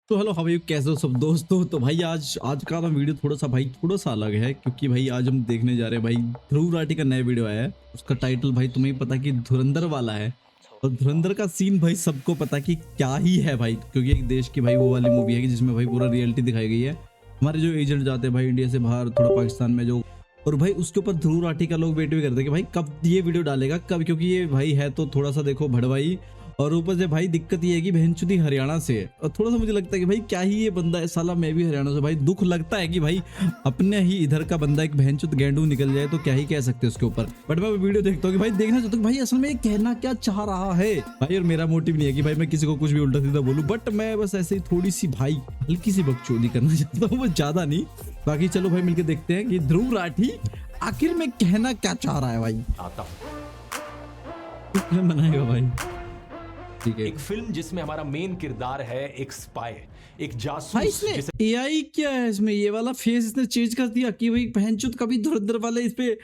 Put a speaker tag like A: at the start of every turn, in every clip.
A: तो hello how are you, कैसे हो सब दोस्तों। तो भाई आज आज का ना वीडियो थोड़ा सा अलग है, क्योंकि भाई आज हम देखने जा रहे हैं भाई ध्रुव राठी का नया वीडियो आया है। उसका टाइटल भाई तुम्हें ही पता कि धुरंधर वाला है। और धुरंधर का सीन भाई सबको पता कि क्या ही है भाई, क्योंकि एक देश की भाई वो वाली मूवी है कि जिसमें भाई पूरा रियलिटी दिखाई गई है। हमारे जो एजेंट जाते हैं भाई इंडिया से बाहर थोड़ा पाकिस्तान में जो, और भाई उसके ऊपर ध्रुव राठी का लोग वेट भी करते हैं कि भाई कब ये वीडियो डालेगा कब, क्योंकि ये भाई है तो थोड़ा सा देखो भड़वाई। और ऊपर से भाई दिक्कत ये है कि बहनचोदी हरियाणा से है। और थोड़ा सा मुझे लगता है कि भाई क्या ही ये बंदा है साला, मैं भी हरियाणा से। भाई दुख लगता है कि भाई अपने ही इधर का बंदा एक बहनचोद गेंडू निकल जाए तो क्या ही कह सकते हैं उसके ऊपर। बट मैं वीडियो देखता हूँ कि भाई देखना चाहता हूँ कि भाई असल में ये कहना क्या चाह रहा है भाई। और मेरा मोटिव नहीं है कि भाई मैं किसी को कुछ भी उल्टा सीधा बोलूं, बट मैं बस ऐसे ही थोड़ी सी भाई हल्की सी बकचोदी करना चाहता हूँ, वो ज्यादा नहीं। बाकी चलो भाई मिलकर देखते हैं कि ध्रुव राठी आखिर में कहना क्या चाह रहा है भाई।
B: आता हूँ
A: फिल्म बनाएगा भाई, ठीक है।
B: एक फिल्म जिसमें हमारा मेन किरदार है एक स्पाई, एक
A: भाई
B: जासूस
A: इसने
B: जिसे
A: एआई क्या है इसमें, ये वाला फेस इसने चेंज कर दिया कि भाई बहनचोद कभी धुरंधर वाले इस पे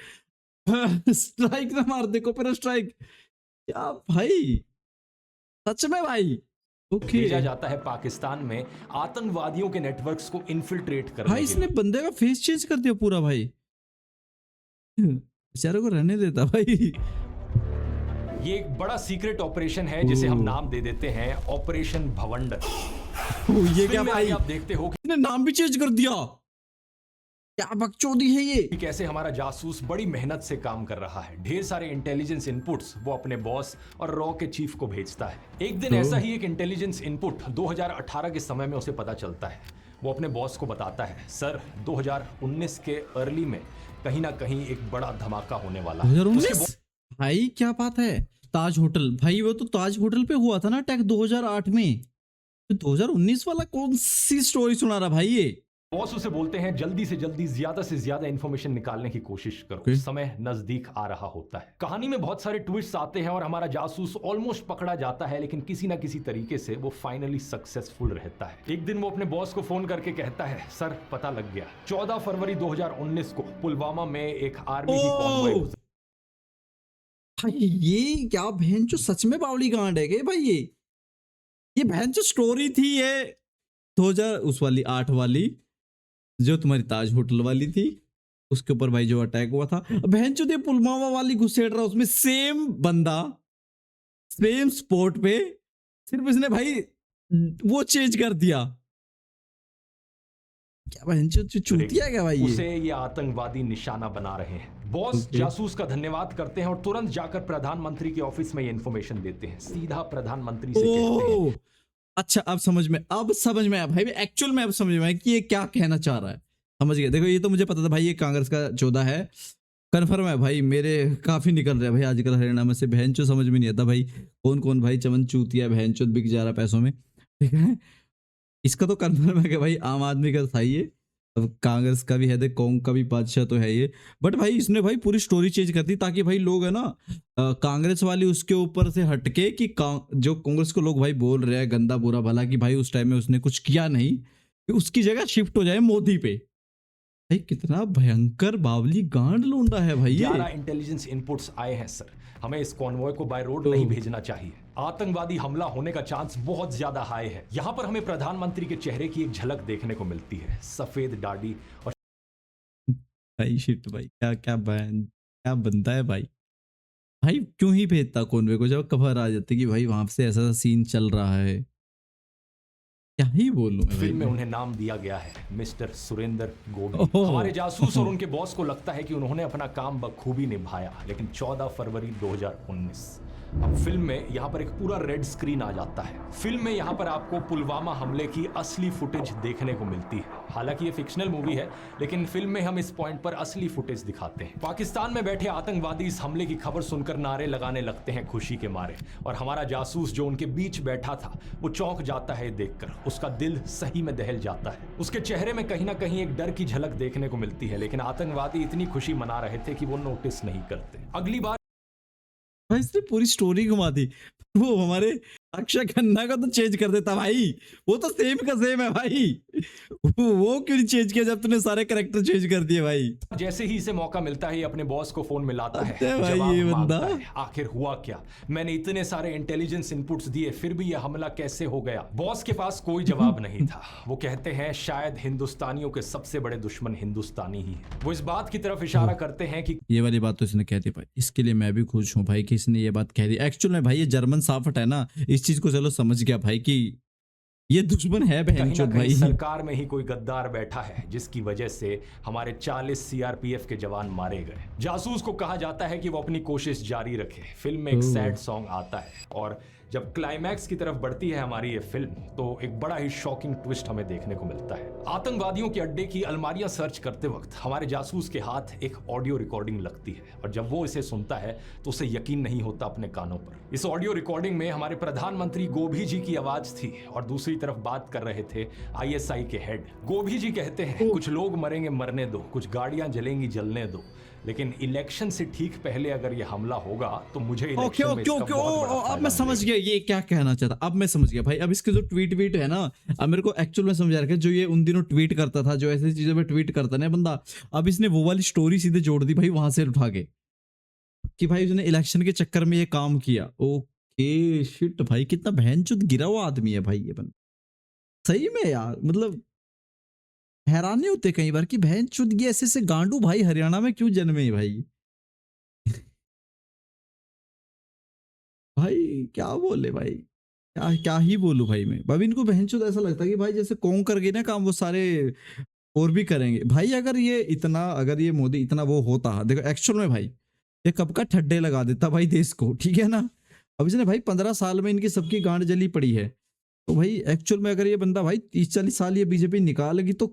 A: स्ट्राइक ना मार दे, कॉपीराइट स्ट्राइक। क्या भाई, सच में भाई। ओके
B: भेजा जाता है पाकिस्तान में आतंकवादियों के नेटवर्क्स को इन्फिल्ट्रेट
A: भाई,
B: करने के
A: इसने
B: लिए।
A: बंदे का फेस चेंज कर दिया पूरा भाई, बेचारे को रहने देता भाई।
B: ये एक बड़ा सीक्रेट ऑपरेशन है जिसे हम नाम दे देते हैं ऑपरेशन भवंडर।
A: ओ, ये
B: फिल्म
A: क्या
B: में
A: भाई,
B: आगे आप देखते हो
A: इसने नाम भी चेंज कर दिया। क्या बकचोदी है ये।
B: कि कैसे हमारा जासूस बड़ी मेहनत से काम कर रहा है, ढेर सारे इंटेलिजेंस इनपुट्स वो अपने बॉस और रॉ के चीफ को भेजता है। एक दिन ऐसा ही एक इंटेलिजेंस इनपुट 2018 के समय में उसे पता चलता है। वो अपने बॉस को बताता है, सर 2019 के अर्ली में कहीं ना कहीं एक बड़ा धमाका होने वाला है।
A: 2019 भाई क्या बात है। ताज होटल भाई, वो तो ताज होटल पे हुआ था ना अटैक 2008 में। तो 2019 वाला कौन सी स्टोरी सुना रहा भाई ये।
B: बॉस उसे बोलते हैं जल्दी से जल्दी ज्यादा से ज्यादा इंफॉर्मेशन निकालने की कोशिश करो,
A: Okay.
B: समय नजदीक आ रहा होता है। कहानी में बहुत सारे ट्विस्ट आते हैं और हमारा जासूस ऑलमोस्ट पकड़ा जाता है, लेकिन किसी ना किसी तरीके से वो फाइनली सक्सेसफुल रहता है। एक दिन वो अपने बॉस को फोन करके कहता है, सर पता लग गया, 14 फरवरी 2019 को पुलवामा में एक आर्मी की कॉन्वॉय
A: भाई ये क्या बहन जो सच में बावली गांड है क्या भाई। ये बहन जो स्टोरी थी ये 2000 उस वाली 8 वाली जो तुम्हारी ताज होटल वाली थी, उसके ऊपर भाई जो अटैक हुआ था। बहन जो पुलवामा वाली घुसेड़ रहा, उसमें सेम बंदा सेम स्पॉट पे, सिर्फ इसने भाई वो चेंज कर दिया। क्या बहन चूतिया क्या भाई
B: उसे ये आतंकवादी निशाना बना रहे हैं। बॉस जासूस का धन्यवाद करते हैं और तुरंत जाकर प्रधानमंत्री के ऑफिस में ये इंफॉर्मेशन देते हैं। सीधा प्रधानमंत्री से कहते हैं।
A: अच्छा अब समझ में आया भाई, एक्चुअल में अब समझ में आया कि ये क्या कहना चाह रहा है। समझ गया, देखो ये तो मुझे पता था भाई, ये कांग्रेस का 14 है, कन्फर्म है भाई। मेरे काफी निकल रहे हैं भाई आजकल हरियाणा में से, बहन चो समझ में नहीं आता भाई कौन कौन भाई चमन चूतिया बहन चो बिक जा रहा पैसों में, ठीक है। इसका तो कन्फर्म है कि भाई आम आदमी का था ये, अब कांग्रेस का भी है, कांग का भी बादशाह तो है ये। बट भाई इसने भाई पूरी स्टोरी चेंज कर दी ताकि भाई लोग है ना कांग्रेस वाली उसके ऊपर से हटके कि जो कांग्रेस को लोग भाई बोल रहे हैं गंदा बुरा भला कि भाई उस टाइम में उसने कुछ किया नहीं, कि उसकी जगह शिफ्ट हो जाए मोदी पे। भाई कितना भयंकर बावली गांड लूंडा है भाई ये।
B: 11 इंटेलिजेंस इनपुट्स आए हैं सर, हमें इस कॉन्वॉय को बाय रोड नहीं भेजना चाहिए। आतंकवादी हमला होने का चांस बहुत ज्यादा हाई है। यहाँ पर हमें प्रधानमंत्री के चेहरे की एक झलक देखने को मिलती है, सफेद दाढ़ी और
A: भाई शिट भाई, क्या क्या क्या बनता है भाई। भाई क्यों ही भेजता कॉन्वे को जब खबर आ जाती कि भाई वहां से ऐसा सीन चल रहा है। क्या ही बोलूं मैं
B: फिल्म में
A: भाई।
B: उन्हें नाम दिया गया है मिस्टर सुरेंद्र गोविल।
A: ओहो।
B: हमारे जासूस और उनके बॉस को लगता है कि उन्होंने अपना काम बखूबी निभाया, लेकिन 14 फरवरी 2019 अब फिल्म में यहाँ पर एक पूरा रेड स्क्रीन आ जाता है। फिल्म में यहाँ पर आपको पुलवामा हमले की असली फुटेज देखने को मिलती है। हालांकि ये फिक्शनल मूवी है, लेकिन फिल्म में हम इस पॉइंट पर असली फुटेज दिखाते हैं। पाकिस्तान में बैठे आतंकवादी इस हमले की खबर सुनकर नारे लगाने लगते हैं खुशी के मारे, और हमारा जासूस जो उनके बीच बैठा था वो चौंक जाता है देखकर। उसका दिल सही में दहल जाता है। उसके चेहरे में कहीं ना कहीं एक डर की झलक देखने को मिलती है, लेकिन आतंकवादी इतनी खुशी मना रहे थे कि वो नोटिस नहीं करते। अगली बार
A: भाई इसने पूरी स्टोरी घुमा दी। वो हमारे अक्षय खन्ना का तो चेंज कर देता भाई, वो तो सेम का सेम है भाई। वो क्यों नहीं चेंज किया जब तूने सारे कैरेक्टर चेंज कर दिए भाई।
B: जैसे ही इसे मौका मिलता है ये अपने बॉस को फोन मिलाता है,
A: अरे भाई,
B: जवाब
A: ये
B: मांगता
A: बंदा।
B: है। आखिर हुआ क्या, मैंने इतने सारे इंटेलिजेंस इनपुट्स दिए फिर भी ये हमला कैसे हो गया। बॉस के पास कोई जवाब नहीं था। वो कहते हैं शायद हिंदुस्तानियों के सबसे बड़े दुश्मन हिंदुस्तानी ही है। वो इस बात की तरफ इशारा करते हैं कि
A: ये वाली बात तो इसने कह दी भाई, इसके लिए मैं भी खुश हूँ भाई कि इसने ये बात कह दी। एक्चुअल में भाई ये जर्मन साफट है ना, इस चीज को चलो समझ गया भाई कि ये दुश्मन है
B: कहीं ना
A: बहनचोद
B: कहीं
A: भाई।
B: सरकार में ही कोई गद्दार बैठा है जिसकी वजह से हमारे 40 सीआरपीएफ के जवान मारे गए। जासूस को कहा जाता है कि वो अपनी कोशिश जारी रखे। फिल्म में एक सैड सॉन्ग आता है और जब क्लाइमैक्स की तरफ बढ़ती है हमारी ये फिल्म तो एक बड़ा ही शॉकिंग ट्विस्ट हमें देखने को मिलता है। आतंकवादियों के अड्डे की अलमारियां सर्च करते वक्त हमारे जासूस के हाथ एक ऑडियो रिकॉर्डिंग लगती है और जब वो इसे सुनता है तो उसे यकीन नहीं होता अपने कानों पर। इस ऑडियो रिकॉर्डिंग में हमारे प्रधानमंत्री गोभी जी की आवाज थी और दूसरी तरफ बात कर रहे थे आईएसआई के हेड। गोभी जी कहते हैं कुछ लोग मरेंगे मरने दो, कुछ गाड़ियां जलेंगी जलने दो, लेकिन इलेक्शन से ठीक पहले अगर ये हमला होगा तो मुझे
A: ओके
B: इलेक्शन में
A: ओके
B: इसका
A: ओके,
B: बहुत बड़ा
A: अब
B: फायदा
A: मैं समझ
B: मिलेगा।
A: गया ये क्या कहना चाहता। अब मैं समझ गया भाई, अब इसके जो ट्वीट वीट है ना, अब मेरे को एक्चुअल में समझ आ रहा है जो ये उन दिनों ट्वीट करता था, जो ऐसी चीजों पे ट्वीट करता ना बंदा, अब इसने वो वाली स्टोरी सीधे जोड़ दी भाई वहां से उठा के कि भाई उसने इलेक्शन के चक्कर में ये काम किया। ओके शिट भाई, कितना बहनचोद गिरा हुआ आदमी है भाई ये बंदा सही में यार। मतलब हैरानी होते कई बार कि बहनचोद ये ऐसे ऐसे गांडू भाई हरियाणा में क्यों जन्मे भाई। भाई क्या बोले भाई, क्या क्या ही बोलूं भाई मैं। भाई इनको बहनचोद ऐसा लगता है कि भाई जैसे कौन कर गए ना काम वो सारे और भी करेंगे भाई। अगर ये इतना, अगर ये मोदी इतना वो होता, देखो एक्चुअल में भाई ये कब का ठड्डे लगा देता भाई देश को, ठीक है ना। अब इसने भाई 15 साल में इनकी सबकी गांड जली पड़ी है, तो भाई एक्चुअल में अगर ये बंदा भाई 30-40 साल ये बीजेपी निकालेगी तो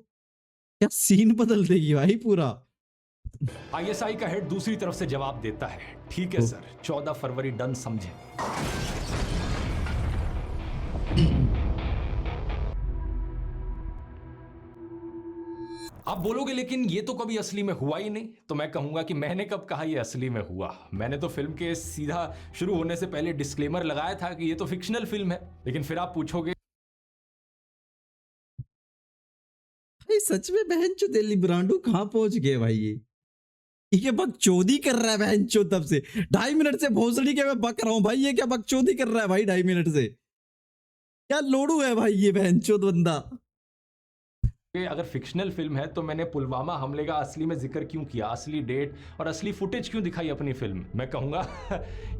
A: क्या सीन बदल देगी भाई पूरा।
B: आईएसआई का हेड दूसरी तरफ से जवाब देता है ठीक है सर, 14 फरवरी डन समझे। आप बोलोगे लेकिन ये तो कभी असली में हुआ ही नहीं, तो मैं कहूंगा कि मैंने कब कहा ये असली में हुआ। मैंने तो फिल्म के सीधा शुरू होने से पहले डिस्क्लेमर लगाया था कि ये तो फिक्शनल फिल्म है। लेकिन फिर आप पूछोगे
A: भाई सच में बहनचोद दिल्ली ब्रांडो कहाँ पहुंच गए भाई ये बकचोदी कर रहा है बहनचोद तब से 2.5 मिनट से भोसड़ी के मैं बक रहा हूँ भाई, ये क्या बकचोदी कर रहा है भाई 2.5 मिनट से। क्या लोड़ू है भाई ये बहनचोद बंदा।
B: कि अगर फिक्शनल फिल्म है तो मैंने पुलवामा हमले का असली में जिक्र क्यों किया, असली डेट और असली फुटेज क्यों दिखाई अपनी फिल्म। मैं कहूंगा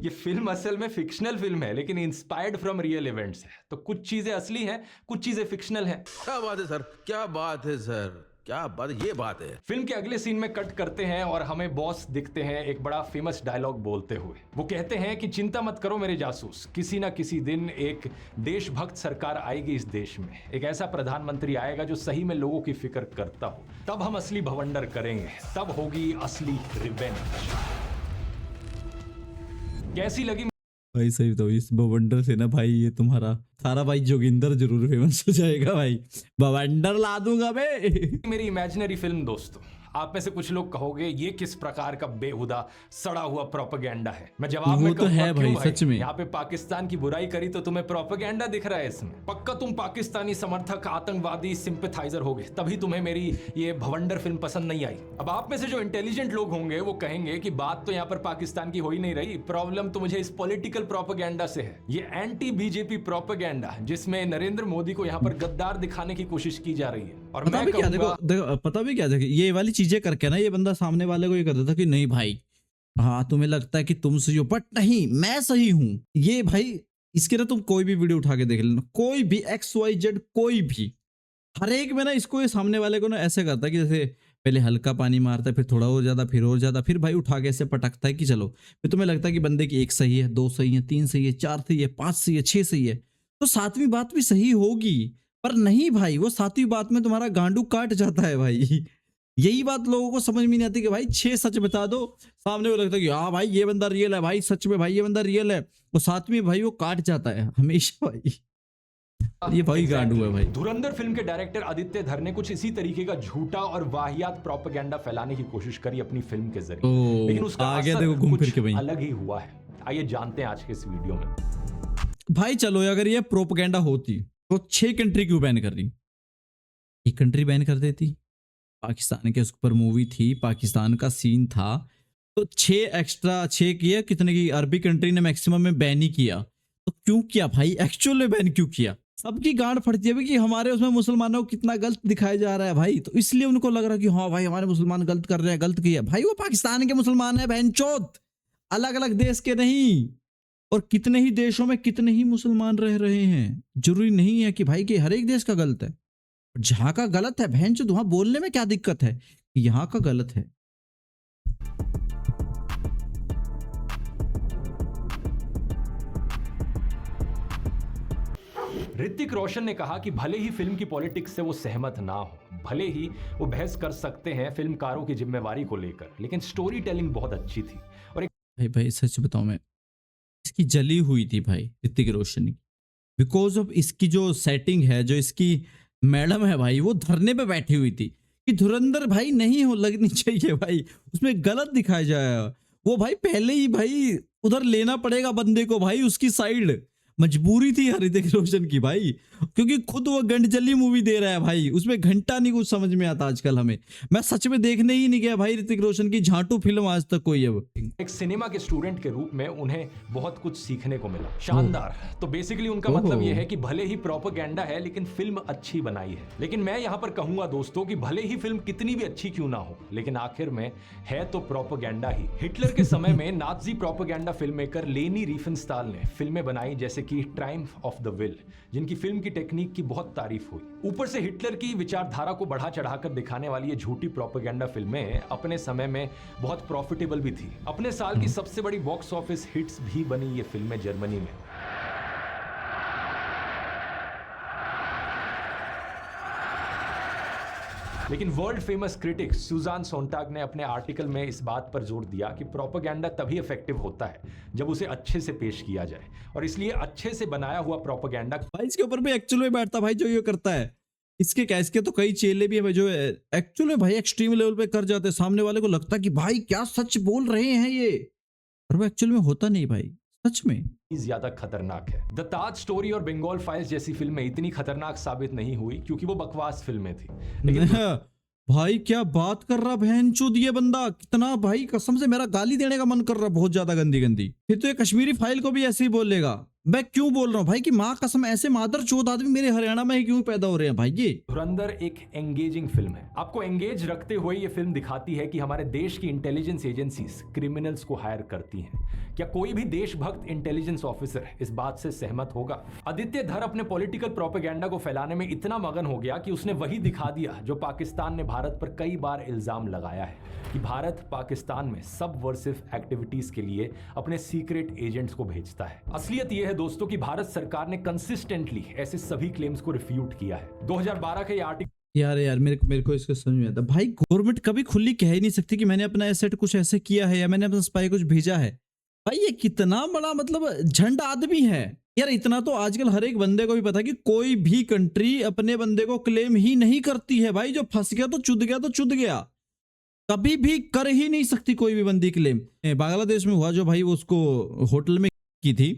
B: ये फिल्म असल में फिक्शनल फिल्म है लेकिन इंस्पायर्ड फ्रॉम रियल इवेंट्स है। तो कुछ चीजें असली हैं, कुछ चीजें फिक्शनल हैं।
C: क्या बात है सर, क्या बात है सर, क्या बात, ये बात है।
B: फिल्म के अगले सीन में कट करते हैं और हमें बॉस दिखते हैं एक बड़ा फेमस डायलॉग बोलते हुए। वो कहते हैं कि चिंता मत करो मेरे जासूस, किसी ना किसी दिन एक देशभक्त सरकार आएगी इस देश में, एक ऐसा प्रधानमंत्री आएगा जो सही में लोगों की फिक्र करता हो, तब हम असली भवंडर करेंगे, तब होगी असली रिवेंज। कैसी लगी
A: भाई सही बताओ, इस बवंडर से ना भाई ये तुम्हारा सारा भाई जोगिंदर जरूर फेमस हो जाएगा भाई। बवंडर ला दूंगा मैं।
B: मेरी इमेजिनरी फिल्म दोस्तों? आप में से कुछ लोग कहोगे ये किस प्रकार का बेहुदा सड़ा हुआ प्रोपेगेंडा है। मैं जवाब
A: वो
B: में
A: तो
B: कहूंगा
A: है
B: क्यों
A: भाई, सच में।
B: यहाँ पे पाकिस्तान की बुराई करी तो तुम्हें प्रोपेगेंडा दिख रहा है इसमें। पक्का तुम पाकिस्तानी समर्थक आतंकवादी सिंपथाइजर होगे, तभी तुम्हें मेरी ये भवंडर फिल्म पसंद नहीं आई। अब आप में से जो इंटेलिजेंट लोग होंगे वो कहेंगे कि बात तो यहाँ पर पाकिस्तान की हो ही नहीं रही, प्रॉब्लम तो मुझे इस पॉलिटिकल प्रोपेगेंडा से है। ये एंटी बीजेपी प्रोपेगेंडा जिसमें नरेंद्र मोदी को यहाँ पर गद्दार दिखाने की कोशिश की जा रही है। और
A: पता
B: मैं
A: भी क्या, देखो
B: कहूंगा
A: देखो पता भी क्या, देखो ये वाली चीजें करके ना ये बंदा सामने वाले को ये कर देता कि नहीं भाई, हाँ तुम्हें लगता है कि तुम सही हो बट नहीं मैं सही हूं। ये भाई इसके ना तुम कोई भी वीडियो उठा के देख लेना, कोई भी XYZ कोई भी, हर एक में ना इसको ये सामने वाले को ना ऐसे करता है कि जैसे पहले हल्का पानी मारता है, फिर थोड़ा और ज्यादा, फिर और ज्यादा, फिर भाई उठा के ऐसे पटकता है कि चलो, फिर तुम्हें लगता है कि बंदे की 1 सही है, 2 सही है, 3 सही है, 4 सही है, 5 सही है, 6 सही है, तो 7वीं बात भी सही होगी। पर नहीं भाई, वो 7वीं बात में तुम्हारा गांडू काट जाता है भाई। यही बात लोगों को समझ में नहीं आती कि भाई 6 सच बता दो, सामने को लगता है कि हाँ भाई ये बंदा रियल है भाई, सच में भाई ये बंदा रियल है, वो 7वीं भाई वो काट जाता है हमेशा भाई। ये भाई गांडू है भाई।
B: धुरंधर फिल्म के डायरेक्टर आदित्य धर ने कुछ इसी तरीके का झूठा और वाहियात प्रोपेगेंडा फैलाने की कोशिश करी अपनी फिल्म के जरिए, लेकिन उसका
A: आ गया
B: असर
A: देखो घूम फिर
B: कुछ
A: के भाई।
B: अलग ही हुआ है। आइए जानते हैं आज के इस वीडियो में।
A: भाई चलो अगर ये प्रोपेगेंडा होती तो 6 कंट्री क्यों बैन कर रही? एक कंट्री बैन कर देती। पाकिस्तान के ऊपर मूवी थी, पाकिस्तान का सीन था, तो 6 किया, कितने की अरबी कंट्री ने मैक्सिमम में बैन ही किया। तो क्यों किया भाई, एक्चुअल में बैन क्यों किया? सबकी गांड फटती है कि हमारे उसमें मुसलमानों को कितना गलत दिखाया जा रहा है भाई, तो इसलिए उनको लग रहा है कि हाँ भाई हमारे मुसलमान गलत कर रहे हैं, गलत किया। भाई वो पाकिस्तान के मुसलमान है बहनचोद, अलग अलग देश के नहीं। और कितने ही देशों में कितने ही मुसलमान रह रहे हैं, जरूरी नहीं है कि भाई कि हर एक देश का गलत है। जहां का गलत है बहनचोद वहां बोलने में क्या दिक्कत है कि यहाँ का गलत है।
B: ऋतिक रोशन ने कहा कि भले ही फिल्म की पॉलिटिक्स से वो सहमत ना हो, भले ही वो बहस कर सकते हैं फिल्मकारों की जिम्मेवारी को लेकर, लेकिन स्टोरी टेलिंग बहुत अच्छी थी। और एक
A: भाई सच बताऊं, मैं इसकी जली हुई थी भाई ऋतिक रोशन की, बिकॉज ऑफ इसकी जो सेटिंग है, जो इसकी मैडम है भाई, वो धरने पे बैठी हुई थी कि धुरंधर भाई नहीं हो लगनी चाहिए भाई, उसमें गलत दिखाया जाए। वो भाई पहले ही भाई उधर लेना पड़ेगा बंदे को भाई, उसकी साइड मजबूरी थी ऋतिक रोशन की भाई, क्योंकि खुद वो गंडजली मूवी दे रहा है भाई, उसमें घंटा नहीं कुछ समझ में आता आजकल हमें। मैं सच में देखने ही नहीं गया भाई ऋतिक रोशन की झांटू फिल्म आज तक कोई। अब
B: एक सिनेमा के स्टूडेंट के रूप में उन्हें बहुत कुछ सीखने को मिला। शानदार। तो बेसिकली उनका मतलब यह है कि भले ही प्रोपेगेंडा है लेकिन फिल्म अच्छी बनाई है। लेकिन मैं यहां पर कहूंगा दोस्तों कि भले ही फिल्म कितनी भी अच्छी क्यों ना हो, लेकिन आखिर में है तो प्रोपेगेंडा ही। हिटलर के समय में नाजी प्रोपेगेंडा फिल्म मेकर लेनी रिफेनस्टाल ने फिल्में बनाई जैसे कि ट्रायम्फ ऑफ द विल, जिनकी फिल्म की टेक्निक की बहुत तारीफ हुई। ऊपर से हिटलर की विचारधारा को बढ़ा चढ़ाकर दिखाने वाली ये झूठी प्रोपेगेंडा फिल्में अपने समय में बहुत प्रॉफिटेबल भी थी। अपने साल की सबसे बड़ी बॉक्स ऑफिस हिट्स भी बनी ये फिल्में जर्मनी में। लेकिन वर्ल्ड फेमस क्रिटिक सुजान सोनटाग ने अपने आर्टिकल में इस बात पर जोर दिया कि प्रोपेगेंडा तभी इफेक्टिव होता है जब उसे अच्छे से पेश किया जाए, और इसलिए अच्छे से बनाया हुआ प्रोपेगेंडा
A: भाई इसके ऊपर भी एक्चुअल में बैठता भाई जो ये करता है। इसके कैस के तो कई चेले भी है जो एक्चुअल में भाई एक्सट्रीम लेवल पे कर जाते हैं, सामने वाले को लगता है कि भाई क्या सच बोल रहे हैं ये, और वो एक्चुअल में होता नहीं भाई सच में।
B: ज्यादा खतरनाक है। द ताज स्टोरी और बंगाल फाइल्स जैसी फिल्में इतनी खतरनाक साबित नहीं हुई क्योंकि वो बकवास फिल्में थी। लेकिन
A: भाई क्या बात कर रहा बहनचोद ये बंदा, कितना भाई कसम से मेरा गाली देने का मन कर रहा, बहुत ज्यादा गंदी गंदी। फिर तो ये कश्मीरी फाइल को भी ऐसे ही बोलेगा। मैं क्यों बोल रहा हूँ भाई कि माँ कसम ऐसे मादर चोद आदमी मेरे हरियाणा में ही क्यों पैदा हो रहे हैं भाई। ये
B: धुरंधर एक एंगेजिंग फिल्म है। आपको एंगेज रखते हुए ये फिल्म दिखाती है कि हमारे देश की इंटेलिजेंस एजेंसीज क्रिमिनल्स को हायर करती हैं। क्या कोई भी देशभक्त इंटेलिजेंस ऑफिसर इस बात से सहमत होगा? आदित्य धर अपने पॉलिटिकल प्रोपेगेंडा को फैलाने में इतना मगन हो गया कि उसने वही दिखा दिया जो पाकिस्तान ने भारत पर कई बार इल्जाम लगाया है कि भारत पाकिस्तान में सबवर्सिव एक्टिविटीज के लिए अपने सीक्रेट एजेंट्स को भेजता है। असलियत यह है दोस्तों कि भारत सरकार ने कंसिस्टेंटली ऐसे सभी क्लेम्स को रिफ्यूट किया है। 2012 का ये आर्टिकल
A: यार मेरे को इसका समझ में आता भाई, गवर्नमेंट कभी खुली कह ही नहीं सकती कि मैंने अपना एसेट कुछ ऐसे किया है या मैंने अपना स्पाई कुछ भेजा है। भाई ये कितना बड़ा मतलब झंड आदमी है यार। इतना तो आजकल हर एक बंदे को भी पता है कि कोई भी कंट्री अपने बंदे को क्लेम ही नहीं करती है भाई। जो फंस गया तो चुद गया तो चुद गया, कभी भी कर ही नहीं सकती कोई भी बंदी क्लेम। बांग्लादेश में हुआ जो भाई वो उसको होटल में की थी,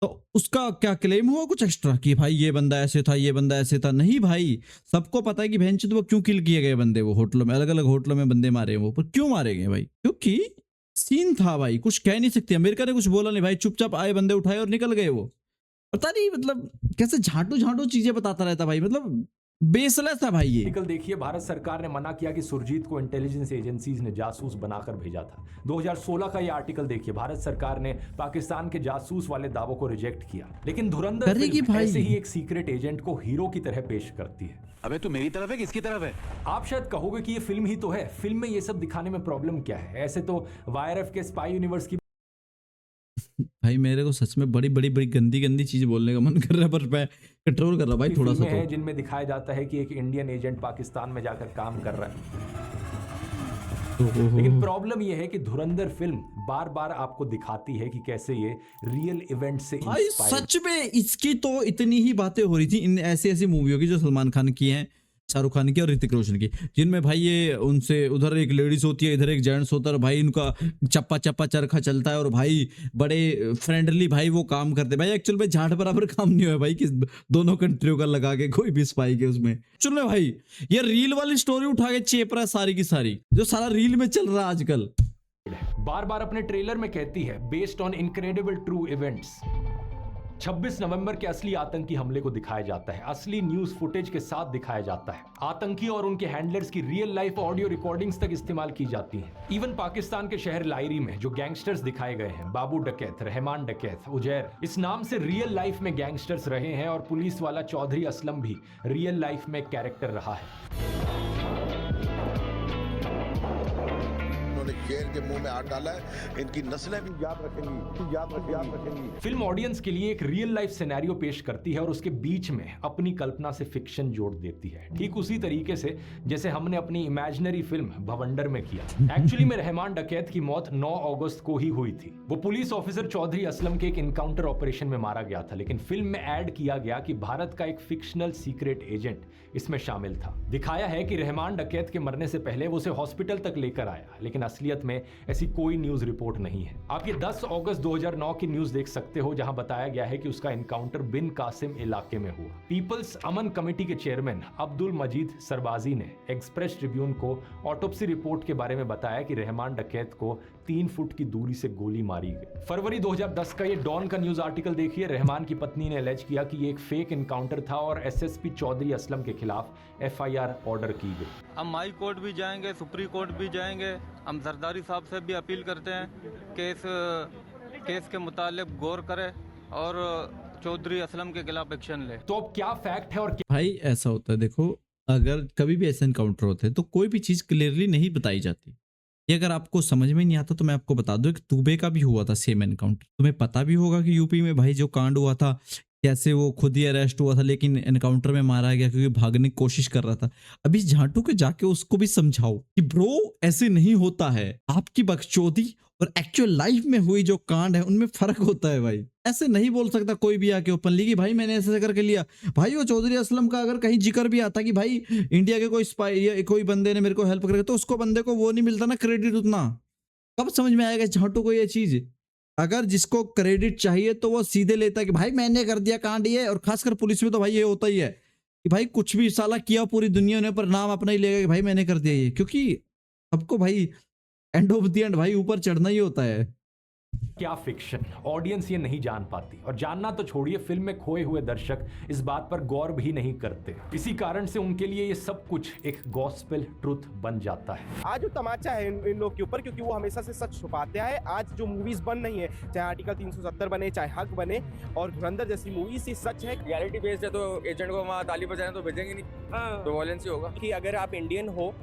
A: तो उसका क्या क्लेम हुआ कुछ एक्स्ट्रा कि भाई ये बंदा ऐसे था ये बंदा ऐसे था? नहीं भाई, सबको पता है कि भैंचोद वो क्यों किल किए गए बंदे, वो होटलों में अलग अलग होटलों में बंदे मारे वो, पर क्यों मारे गए भाई? क्योंकि सीन था भाई, कुछ कह नहीं सकते। अमेरिका ने कुछ बोला नहीं भाई, चुपचाप आए बंदे उठाए और निकल गए। वो पता नहीं मतलब कैसे झांटू झांटू चीजें बताता रहता भाई, मतलब बेसलेस था भाई ये।
B: आर्टिकल देखिए, भारत सरकार ने मना किया कि सुरजीत को इंटेलिजेंस एजेंसीज ने जासूस बनाकर भेजा था। 2016 का ये आर्टिकल देखिए, भारत सरकार ने पाकिस्तान के जासूस वाले दावों को रिजेक्ट किया। लेकिन धुरंधर फिल्म ऐसे ही एक सीक्रेट एजेंट को हीरो की तरह पेश करती है।
C: अबे तू मेरी तरफ है किसकी तरफ है?
B: आप शायद कहोगे कि ये फिल्म ही तो है, फिल्म में ये सब दिखाने में प्रॉब्लम क्या है? ऐसे तो वाईआरएफ के स्पाई यूनिवर्स की
A: भाई मेरे को सच में बड़ी बड़ी बड़ी गंदी गंदी चीज बोलने का मन कर रहा है, पर मैं कंट्रोल कर रहा भाई थोड़ा सा।
B: तो जिनमें दिखाया जाता है कि एक इंडियन एजेंट पाकिस्तान में जाकर काम कर रहा है। लेकिन प्रॉब्लम यह है कि धुरंधर फिल्म बार बार आपको दिखाती है कि कैसे ये रियल इवेंट से
A: भाई सच में इसकी तो इतनी ही बातें हो रही थी इन ऐसी ऐसी मूवियों की जो सलमान खान की हैं, शाहरुख खान की और ऋतिक रोशन की, जिनमें भाई ये उनसे उधर एक लेडीज होती है, इधर एक जेंट्स होता है, भाई इनका चप्पा चप्पा चरखा चलता है और भाई बड़े फ्रेंडली भाई वो काम करते हैं भाई। एक्चुअल में झाट बराबर काम नहीं हुआ भाई कि दोनों कंट्रियों का लगा के कोई भी स्पाई के उसमें। एक्चुअल में भाई ये रील वाली स्टोरी उठा के चेप रहा है सारी की सारी, जो सारा रील में चल रहा है आजकल।
B: बार बार अपने ट्रेलर में कहती है based on incredible true events. 26 नवंबर के असली आतंकी हमले को दिखाया जाता है, असली न्यूज फुटेज के साथ दिखाया जाता है। आतंकी और उनके हैंडलर्स की रियल लाइफ ऑडियो रिकॉर्डिंग्स तक इस्तेमाल की जाती हैं। इवन पाकिस्तान के शहर लायरी में जो गैंगस्टर्स दिखाए गए हैं, बाबू डकैत, रहमान डकैत, उजैर, इस नाम से रियल लाइफ में गैंगस्टर्स रहे हैं और पुलिस वाला चौधरी असलम भी रियल लाइफ में कैरेक्टर रहा है।
D: शेर के मुंह में हाथ डाला है, इनकी नस्लें भी याद रखेंगी।
B: फिल्म ऑडियंस के लिए एक रियल लाइफ सिनेरियो पेश करती है और उसके बीच में अपनी कल्पना से फिक्शन जोड़ देती है, ठीक उसी तरीके से जैसे हमने अपनी इमेजिनरी फिल्म भवंडर में किया। एक्चुअली में रहमान डकैत की मौत 9 अगस्त को ही हुई थी। वो पुलिस ऑफिसर चौधरी असलम के एक इनकाउंटर ऑपरेशन में मारा गया था, लेकिन फिल्म में ऐड किया गया कि भारत का एक फिक्शनल सीक्रेट एजेंट इसमें शामिल था। दिखाया है कि रहमान डकैत के मरने से पहले वो उसे हॉस्पिटल तक लेकर आया, लेकिन असलियत में ऐसी कोई न्यूज रिपोर्ट नहीं है। आप ये 10 अगस्त 2009 की न्यूज देख सकते हो, जहां बताया गया है कि उसका एनकाउंटर बिन कासिम इलाके में हुआ। पीपल्स अमन कमेटी के चेयरमैन अब्दुल मजीद सरबाजी ने एक्सप्रेस ट्रिब्यून को ऑटोप्सी रिपोर्ट के बारे में बताया कि रहमान डकैत को 3 फुट की दूरी से गोली मारी गई। फरवरी 2010 का ये डॉन का न्यूज आर्टिकल देखिए। रहमान की पत्नी ने एलेज किया कि ये एक फेक एनकाउंटर था और एसएसपी चौधरी असलम के खिलाफ एफआईआर ऑर्डर की गई।
E: हम हाई कोर्ट भी जाएंगे, सुप्रीम कोर्ट भी जाएंगे। हम जरदारी साहब से भी अपील करते हैं कि इस केस के मुतालिक गौर करें और चौधरी असलम के खिलाफ एक्शन ले।
B: तो अब क्या फैक्ट है और क्या
A: भाई ऐसा होता है, देखो अगर कभी भी ऐसे एनकाउंटर होते हैं तो कोई भी चीज क्लियरली नहीं बताई जाती। ये अगर आपको समझ में नहीं आता तो मैं आपको बता दूं कि दुबे का भी हुआ था सेम एनकाउंटर। तुम्हें पता भी होगा कि यूपी में भाई जो कांड हुआ था, कैसे वो खुद ही अरेस्ट हुआ था लेकिन एनकाउंटर में मारा गया क्योंकि भागने की कोशिश कर रहा था। अभी झांटू के जाके उसको भी समझाओ कि ब्रो ऐसे नहीं होता है। आपकी बकचोदी और एक्चुअल लाइफ में हुई जो कांड है उनमें फर्क होता है भाई। ऐसे नहीं बोल सकता कोई भी आके ओपनली कि भाई मैंने ऐसे करके लिया। भाई वो चौधरी असलम का अगर कहीं जिक्र भी आता कि भाई इंडिया के कोई स्पाई या कोई बंदे ने मेरे को हेल्प करके, तो उसको बंदे को वो नहीं मिलता ना क्रेडिट उतना। कब समझ में आएगा झांटू को ये चीज? अगर जिसको क्रेडिट चाहिए तो वो सीधे लेता है कि भाई मैंने कर दिया कांड ये। और खासकर पुलिस में तो भाई ये होता ही है कि भाई कुछ भी साला किया पूरी दुनिया ने, पर नाम अपना ही लेगा कि भाई मैंने कर दिया ये, क्योंकि सबको भाई एंड ऑफ द एंड भाई ऊपर चढ़ना ही होता है।
B: क्या फिक्शन, ऑडियंस ये नहीं जान पाती। और जानना तो छोड़िए, फिल्म में खोए हुए दर्शक इस बात पर गौर भी नहीं करते। इसी कारण से उनके लिए ये सब कुछ एक गॉस्पेल ट्रुथ बन जाता है।
F: आज जो तमाचा है इन लोग के ऊपर, क्योंकि वो हमेशा से सच छुपाते आए। आज जो मूवीज बन रही है, चाहे आर्टिकल 370 बने, चाहे हक बने और धुरंधर जैसी मूवीज, ये सच है।
G: रियलिटी बेस्ड है तो एजेंट को वहाँ ताली बजाने तो भेजेंगे नहीं, तो वॉयलेंस ही होगा।
F: कि अगर आप इंडियन हो,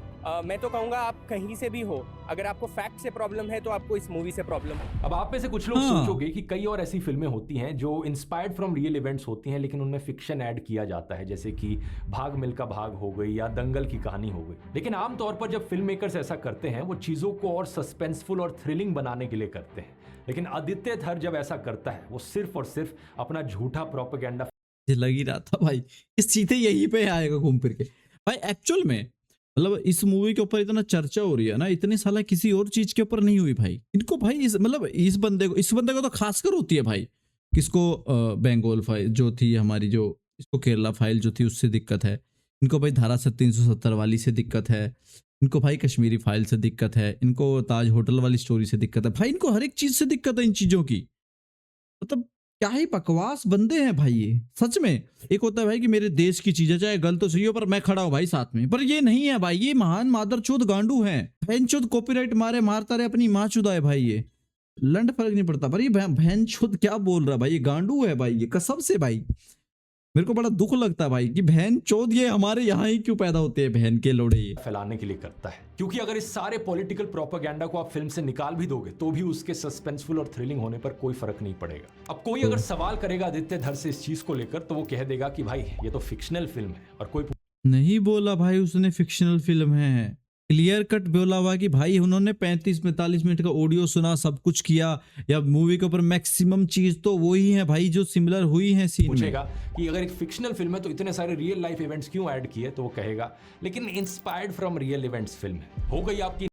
F: मैं तो कहूँगा आप कहीं से भी हो, अगर आपको फैक्ट से प्रॉब्लम है तो आपको इस मूवी से प्रॉब्लम है।
B: अब आप में से कुछ लोग सोचोगे कि कई और ऐसी फिल्में होती हैं जो इंस्पायर्ड फ्रॉम रियल इवेंट्स होती हैं, लेकिन उनमें फिक्शन ऐड किया जाता है, जैसे कि भाग मिल्खा भाग हो गई या दंगल की कहानी हो गई। लेकिन आमतौर पर जब फिल्म मेकर्स ऐसा करते हैं, वो चीजों को और सस्पेंसफुल और थ्रिलिंग बनाने के लिए करते हैं। लेकिन आदित्य थर जब ऐसा करता है, वो सिर्फ और सिर्फ अपना झूठा प्रोपेगेंडा।
A: लग ही रहा था भाई इस सीधे यहीं पे आएगा घूम फिर के। भाई एक्चुअल में मतलब इस मूवी के ऊपर इतना चर्चा हो रही है ना, इतने साला किसी और चीज के ऊपर नहीं हुई भाई। इनको भाई इस बंदे को तो खासकर होती है भाई। किसको बंगाल फाइल जो थी हमारी, जो इसको केरला फाइल जो थी उससे दिक्कत है। इनको भाई धारा 370 वाली से दिक्कत है। इनको भाई कश्मीरी फाइल से दिक्कत है। इनको ताज होटल वाली स्टोरी से दिक्कत है। भाई इनको हर एक चीज से दिक्कत है इन चीजों की। मतलब क्या ही बकवास बंदे हैं भाई ये सच में। एक होता है भाई कि मेरे देश की चीजें चाहे गलत तो सही हो पर मैं खड़ा हूं भाई साथ में, पर ये नहीं है भाई। ये महान मादरचोद गांडू हैं। बहनचोद कॉपीराइट मारता रहे अपनी माँ चुदा है भाई। ये लंड फर्क नहीं पड़ता, पर ये बहनचोद क्या बोल रहा है भाई। ये गांडू है भाई, ये कसम से भाई। मेरे को बड़ा दुख लगता है भाई कि बहन चोद ये हमारे यहाँ ही क्यों पैदा होते हैं, बहन के लोड़े ये।
B: फैलाने के लिए करता है, क्योंकि अगर इस सारे पॉलिटिकल प्रोपेगेंडा को आप फिल्म से निकाल भी दोगे तो भी उसके सस्पेंसफुल और थ्रिलिंग होने पर कोई फर्क नहीं पड़ेगा। अब कोई अगर सवाल करेगा आदित्य धर से इस चीज को लेकर, तो वो कह देगा कि भाई ये तो फिक्शनल फिल्म है। और कोई
A: नहीं बोला भाई उसने फिक्शनल फिल्म है। क्लियर कट बोला हुआ कि भाई उन्होंने 35-45 मिनट का ऑडियो सुना, सब कुछ किया, या मूवी के ऊपर मैक्सिमम चीज तो वही है भाई जो सिमिलर हुई है सीन में।
B: पूछेगा कि अगर एक फिक्शनल फिल्म है तो इतने सारे रियल लाइफ इवेंट्स क्यों ऐड किए, तो वो कहेगा लेकिन inspired from real events film है। हो गई आपकी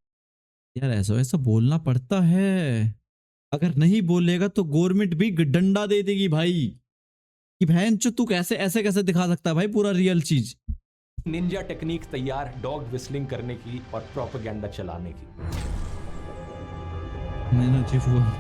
A: यार ऐसा वैसा बोलना पड़ता है, अगर नहीं बोलेगा तो गवर्नमेंट भी डंडा दे देगी भाई कि बहन चो तू कैसे ऐसे कैसे दिखा सकता है भाई पूरा रियल चीज।
B: निंजा टेक्निक तैयार डॉग विस्लिंग करने की और प्रोपेगेंडा चलाने की।
A: मैंने चीफ हुआ।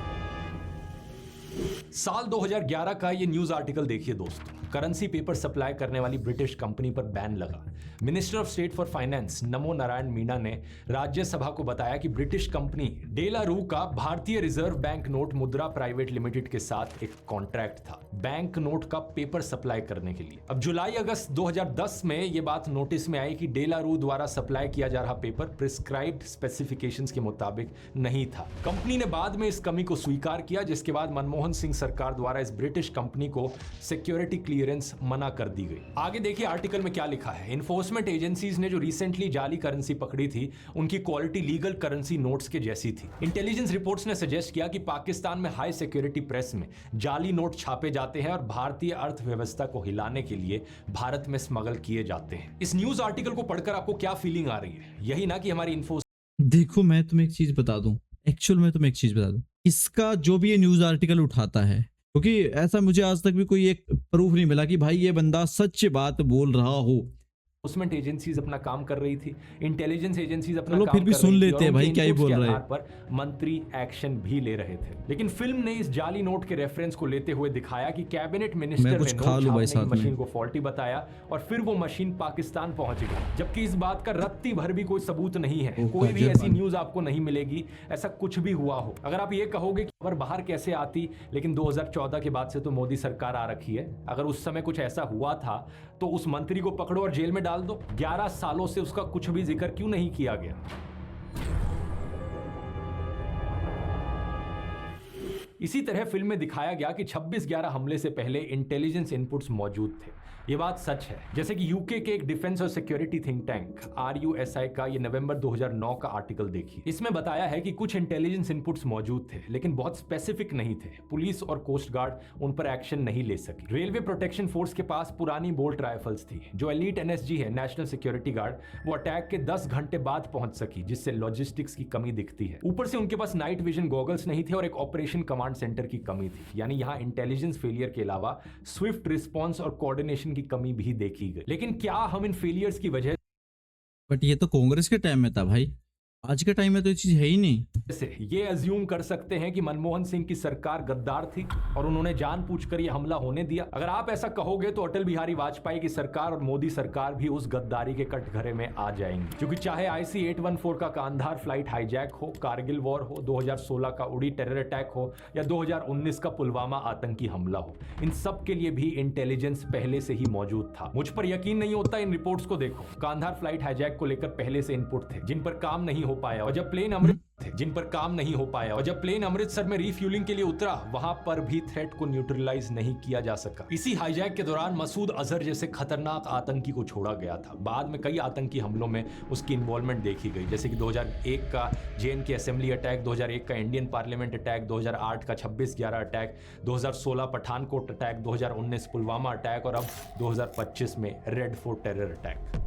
B: साल 2011 का ये न्यूज आर्टिकल देखिए दोस्तों। करेंसी पेपर सप्लाई करने वाली ब्रिटिश कंपनी पर बैन लगा। Minister of state for finance नमो नारायण मीना ने राज्यसभा को बताया कि ब्रिटिश कंपनी डेलारू का भारतीय रिजर्व बैंक नोट मुद्रा प्राइवेट लिमिटेड के साथ एक कॉन्ट्रैक्ट था बैंक नोट का पेपर सप्लाई करने के लिए। अब जुलाई अगस्त 2010 में यह बात नोटिस में आई कि डेलारू द्वारा सप्लाई किया जा रहा पेपर प्रिस्क्राइब्ड स्पेसिफिकेशंस के मुताबिक नहीं था। कंपनी ने बाद में इस कमी को स्वीकार किया, जिसके बाद मनमोहन सिंह सरकार द्वारा इस ब्रिटिश कंपनी को सिक्योरिटी क्लियरेंस मना कर दी गई। आगे देखिए आर्टिकल में क्या लिखा है। इन्फोर्समेंट एजेंसीज ने जो रिसेंटली जाली करेंसी पकड़ी थी उनकी क्वालिटी लीगल करेंसी नोट्स के जैसी थी। इंटेलिजेंस रिपोर्ट्स ने सजेस्ट किया कि पाकिस्तान में हाई सिक्योरिटी प्रेस में जाली नोट छापे जाते हैं और भारतीय अर्थव्यवस्था को हिलाने के लिए भारत में स्मगल किए जाते हैं। इस न्यूज आर्टिकल को पढ़कर आपको क्या फीलिंग आ रही है? यही ना कि हमारी इन्फो।
A: देखो मैं तुम्हें एक चीज बता दूं, एक्चुअल में तुम्हें एक चीज बता दूं, इसका जो भी ये न्यूज आर्टिकल उठाता है, क्योंकि ऐसा मुझे आज तक भी कोई एक प्रूफ नहीं मिला कि भाई ये बंदा सच बात बोल रहा हो।
B: इन्फोर्समेंट एजेंसीज अपना काम कर रही थी, इंटेलिजेंस एजेंसीज अपना
A: चलो
B: काम
A: फिर भी
B: कर
A: सुन
B: रही थी
A: लेते हैं
B: और
A: भाई
B: उनके
A: क्या ही
B: इनपुट्स
A: बोल
B: के
A: रहे हैं।
B: आधार पर मंत्री एक्शन भी ले रहे थे। लेकिन फिल्म ने इस जाली नोट के रेफरेंस को लेते हुए दिखाया कि कैबिनेट मिनिस्टर ने
A: कुछ
B: नोट
A: खा लूं भाई
B: छापने
A: साथ
B: की
A: में।
B: मशीन को फॉल्टी बताया और फिर वो मशीन पाकिस्तान पहुंच गई, जबकि इस बात का रत्ती भर भी कोई सबूत नहीं है।
A: ओ,
B: कोई भी
A: गजब
B: ऐसी
A: बात।
B: न्यूज आपको नहीं मिलेगी ऐसा कुछ भी हुआ हो। अगर आप ये कहोगे कि खबर बाहर कैसे आती, लेकिन 2014 के बाद से तो मोदी सरकार आ रखी है। अगर उस समय कुछ ऐसा हुआ था तो उस मंत्री को पकड़ो और जेल में डाल दो। 11 सालों से उसका कुछ भी जिक्र क्यों नहीं किया गया? इसी तरह फिल्म में दिखाया गया कि 26/11 हमले से पहले इंटेलिजेंस इनपुट्स मौजूद थे। ये बात सच है। जैसे कि यूके के एक डिफेंस और सिक्योरिटी थिंक टैंक RUSI का ये नवंबर 2009 का आर्टिकल देखिए। इसमें बताया है कि कुछ इंटेलिजेंस इनपुट्स मौजूद थे लेकिन बहुत स्पेसिफिक नहीं थे। पुलिस और कोस्ट गार्ड उन पर एक्शन नहीं ले सकी। रेलवे प्रोटेक्शन फोर्स के पास पुरानी बोल्ट राइफल्स थी। जो एलीट NSG है, नेशनल सिक्योरिटी गार्ड, वो अटैक के 10 घंटे बाद पहुंच सकी, जिससे लॉजिस्टिक्स की कमी दिखती है। ऊपर से उनके पास नाइट विजन गॉगल्स नहीं थे और एक ऑपरेशन कमांड सेंटर की कमी थी। यानी यहाँ इंटेलिजेंस फेलियर के अलावा स्विफ्ट रिस्पॉन्स और कोऑर्डिनेशन की कमी भी देखी गई। लेकिन क्या हम इन फेलियर्स की वजह
A: बट ये तो कांग्रेस के टाइम में था भाई, आज के टाइम में तो ये चीज है ही नहीं।
B: से ये अज्यूम कर सकते हैं कि मनमोहन सिंह की सरकार गद्दार थी और उन्होंने जानबूझकर ये हमला होने दिया? अगर आप ऐसा कहोगे तो अटल बिहारी वाजपेयी की सरकार और मोदी सरकार भी उस गद्दारी के कटघरे में आ जाएंगी। क्योंकि चाहे IC-814 का कांधार फ्लाइट हाईजैक हो, कारगिल वॉर हो, 2016 का उड़ी टेरर अटैक हो या 2019 का पुलवामा आतंकी हमला हो, इन सब के लिए भी इंटेलिजेंस पहले से ही मौजूद था। मुझ पर यकीन नहीं होता, इन रिपोर्ट्स को देखो। कांधार फ्लाइट हाईजैक को लेकर पहले से इनपुट थे जिन पर काम नहीं हो पाया, और जब प्लेन अमृतसर में रिफ्यूलिंग के लिए उतरा, वहां पर भी थ्रेट को न्यूट्रलाइज नहीं किया जा सका। इसी हाईजैक के दौरान मसूद अजहर जैसे खतरनाक आतंकी को छोड़ा गया था। बाद में कई आतंकी हमलों में उसकी इन्वॉल्वमेंट देखी गई, जैसे कि 2001 का JNK असेंबली अटैक, 2001 का इंडियन पार्लियामेंट अटैक, 2008 का 26/11 attack, 2016 Pathankot attack, 2019 Pulwama attack और अब 2025 में red fort terror attack.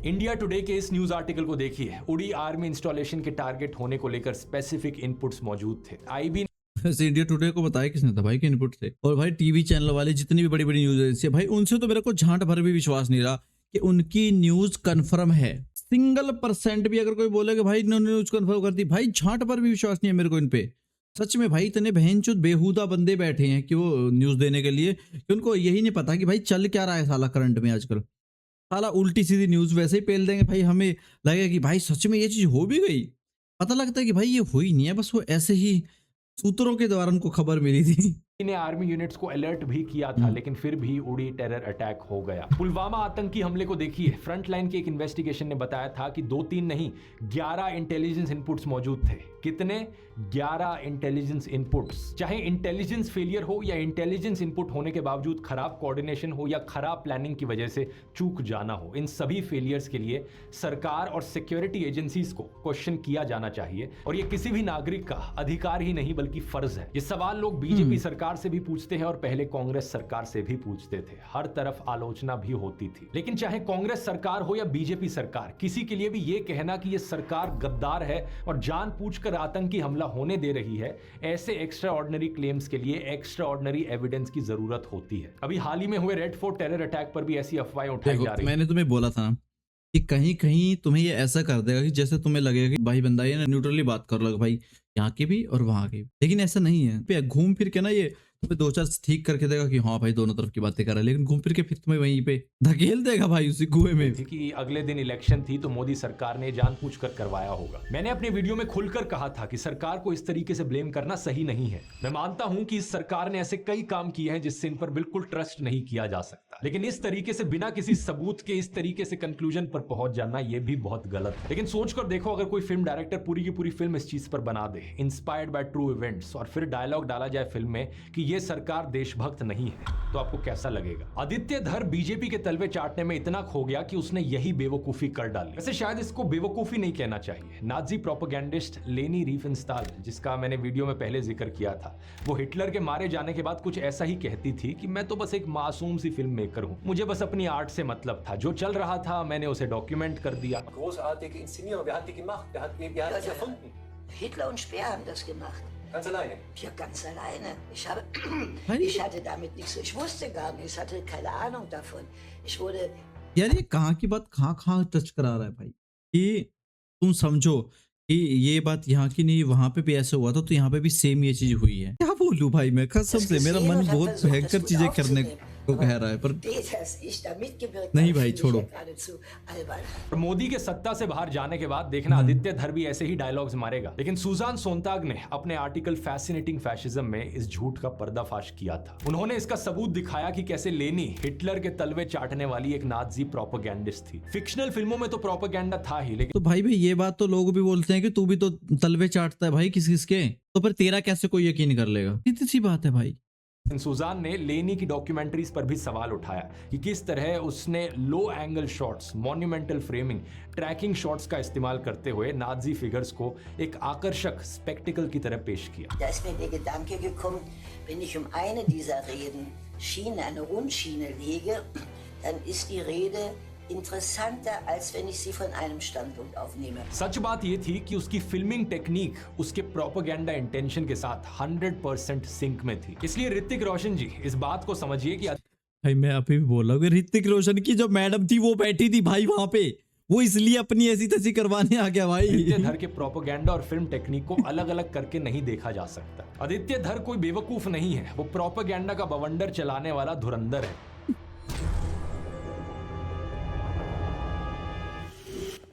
B: India today के इस न्यूज आर्टिकल को देखिए। उड़ी आर्मी इंस्टॉलेशन के टारगेट होने को लेकर स्पेसिफिक इनपुट्स मौजूद थे। IB
A: वैसे इंडिया टुडे को बताया किसने था भाई के इनपुट थे? और भाई टीवी चैनल वाले जितनी भी बड़ी बड़ी न्यूज एजेंसी है भाई, उनसे तो मेरे को झांट भर भी विश्वास नहीं रहा कि उनकी न्यूज कंफर्म है। सिंगल % भी अगर कोई बोले कि भाई इन्होंने न्यूज कंफर्म कर दी, भाई झांट भर भी विश्वास नहीं है मेरे को इन पे। सच में भाई इतने बहनचोद बेहुदा बंदे बैठे हैं कि वो न्यूज देने के लिए, कि उनको यही नहीं पता कि भाई चल क्या रहा है साला करंट में आजकल। साला उल्टी सीधी न्यूज वैसे ही पेल देंगे भाई, हमें लगेगा कि भाई सच में ये चीज हो भी गई। पता लगता है कि भाई ये हुई नहीं है, बस वो ऐसे ही सूत्रों के द्वारा उनको खबर मिली थी।
B: ने आर्मी यूनिट्स को अलर्ट भी किया था, लेकिन फिर भी उड़ी टेरर अटैक हो गया। पुलवामा आतंकी हमले को देखिए, फ्रंटलाइन की एक इन्वेस्टिगेशन ने बताया था कि 2-3 नहीं 11 इंटेलिजेंस इनपुट्स मौजूद थे। कितने? 11 इंटेलिजेंस इनपुट्स। चाहे इंटेलिजेंस फेलियर हो या इंटेलिजेंस इनपुट होने के बावजूद खराब कोऑर्डिनेशन हो या खराब प्लानिंग की वजह से चूक जाना हो, इन सभी फेलियर्स के लिए सरकार और सिक्योरिटी एजेंसीज को क्वेश्चन किया जाना चाहिए। और ये किसी भी नागरिक का अधिकार ही नहीं बल्कि फर्ज है। ये सवाल लोग बीजेपी सरकार से भी पूछते हैं और पहले कांग्रेस सरकार से भी पूछते थे। हर तरफ आलोचना भी होती थी, लेकिन चाहे कांग्रेस सरकार हो या बीजेपी सरकार, किसी के लिए भी ये कहना कि ये सरकार गद्दार है और जानबूझकर आतंकी हमला होने दे रही है, ऐसे एक्स्ट्रा ऑर्डिनरी क्लेम्स के लिए एक्स्ट्रा ऑर्डिनरी एविडेंस की जरूरत होती है। अभी हाल ही में हुए रेड फोर्ट टेरर अटैक पर भी ऐसी अफवाहें उठाई जा रही।
A: मैंने तुम्हें बोला था ना कि कहीं कहीं तुम्हें ये ऐसा कर देगा कि जैसे तुम्हें लगेगा कि भाई बंदा ये ना न्यूट्रली बात कर लो, भाई यहाँ की भी और वहां की भी, लेकिन ऐसा नहीं है। घूम फिर के ना ये तुम्हें 2-4 ठीक करके देगा कि हाँ भाई दोनों तरफ की बातें कर रहा है, लेकिन घूम फिर के फिर तुम्हें वहीं पे धकेल देगा भाई उसी कुएं में।
B: थी कि अगले दिन इलेक्शन थी तो मोदी सरकार ने जानबूझकर करवाया होगा। मैंने अपने वीडियो में खुलकर कहा था कि सरकार को इस तरीके से ब्लेम करना सही नहीं है। मैं मानता हूं कि इस सरकार ने ऐसे कई काम किए हैं जिससे इन पर बिल्कुल ट्रस्ट नहीं किया जा सकता, लेकिन इस तरीके से बिना किसी सबूत के इस तरीके से कंक्लूजन पर पहुंच जाना यह भी बहुत गलत है। लेकिन सोचकर देखो, अगर कोई फिल्म डायरेक्टर पूरी की पूरी फिल्म इस चीज पर बना दे, इंस्पायर्ड बाय ट्रू इवेंट्स, और फिर डायलॉग डाला जाए फिल्म में कि यह सरकार देशभक्त नहीं है, तो आपको कैसा लगेगा? आदित्य धर बीजेपी के तलवे चाटने में इतना खो गया कि उसने यही बेवकूफी कर डाली। वैसे शायद इसको बेवकूफी नहीं कहना चाहिए। नाजी प्रोपेगेंडिस्ट लेनी रिफेनस्टाल, जिसका मैंने वीडियो में पहले जिक्र किया था, वो हिटलर के मारे जाने के बाद कुछ ऐसा ही कहती थी कि मैं तो बस एक मासूम सी फिल्म मेकर हूं, मुझे बस अपनी आर्ट से मतलब था, जो चल रहा था मैंने उसे डॉक्यूमेंट कर दिया।
H: Großartige Inszenierung. Wer hat die gemacht? Wer hat das erfunden?
I: Hitler und Speer haben das gemacht.
H: Ganz alleine.
I: Ja, ganz alleine. Ich
A: Nein.
I: hatte damit nichts. Ich wusste gar nichts. Ich hatte keine Ahnung davon. Ich wurde.
A: यार ये कहाँ की बात कहाँ touch करा रहा है भाई? कि तुम समझो कि ये बात यहाँ की नहीं, वहां पे भी ऐसा हुआ था, तो यहाँ पे भी सेम ये चीज हुई है। क्या बोलूं भाई मैं, कसम से मेरा मन बहुत भयंकर चीजें करने को कह रहा है, पर नहीं भाई छोड़ो।
B: और मोदी के सत्ता से बाहर जाने के बाद देखना आदित्य धर भी ऐसे ही डायलॉग्स मारेगा। लेकिन सुजान सोनताग ने अपने आर्टिकल फैसिनेटिंग फैशिज्म में इस झूठ का पर्दाफाश किया था। उन्होंने इसका सबूत दिखाया कि कैसे लेनी हिटलर के तलवे चाटने वाली एक नाजी प्रोपेगेंडिस्ट थी। फिक्शनल फिल्मों में तो प्रोपेगेंडा था ही, लेकिन
A: तो भाई ये बात तो लोग भी बोलते हैं कि तू भी तो तलवे चाटता है भाई किस किसके, तो फिर तेरा कैसे कोई यकीन कर लेगा? सीधी सी बात है भाई।
B: सुजान ने लेनी की डॉक्यूमेंट्रीज पर भी सवाल उठाया कि किस तरह उसने low angle shots, monumental framing, tracking shots का इस्तेमाल करते हुए नाजी फिगर्स को एक आकर्षक स्पेक्टिकल की तरह पेश किया।
I: Da ist mir der Gedanke gekommen, wenn ich eine dieser Reden Schiene, eine Rundschiene lege, dann ist die Rede interessanter, als wenn ich sie von einem Standpunkt aufnehme.
B: सच बात ये थी कि उसकी फिल्मिंग टेक्निक उसके प्रोपेगेंडा इंटेंशन के साथ 100% sink में थी। इसलिए ऋतिक रोशन जी इस बात को समझिए कि
A: भाई मैं अभी भी बोल रहा हूँ, ऋतिक रोशन की जो मैडम थी वो बैठी थी भाई वहां पे, वो इसलिए अपनी ऐसी तैसी करवाने आ गया भाई।
B: आदित्य धर के प्रोपेगेंडा और फिल्म टेक्निक को अलग अलग करके नहीं देखा जा सकता। आदित्य धर कोई बेवकूफ नहीं है, वो प्रोपेगेंडा का बवंडर चलाने वाला धुरंधर है।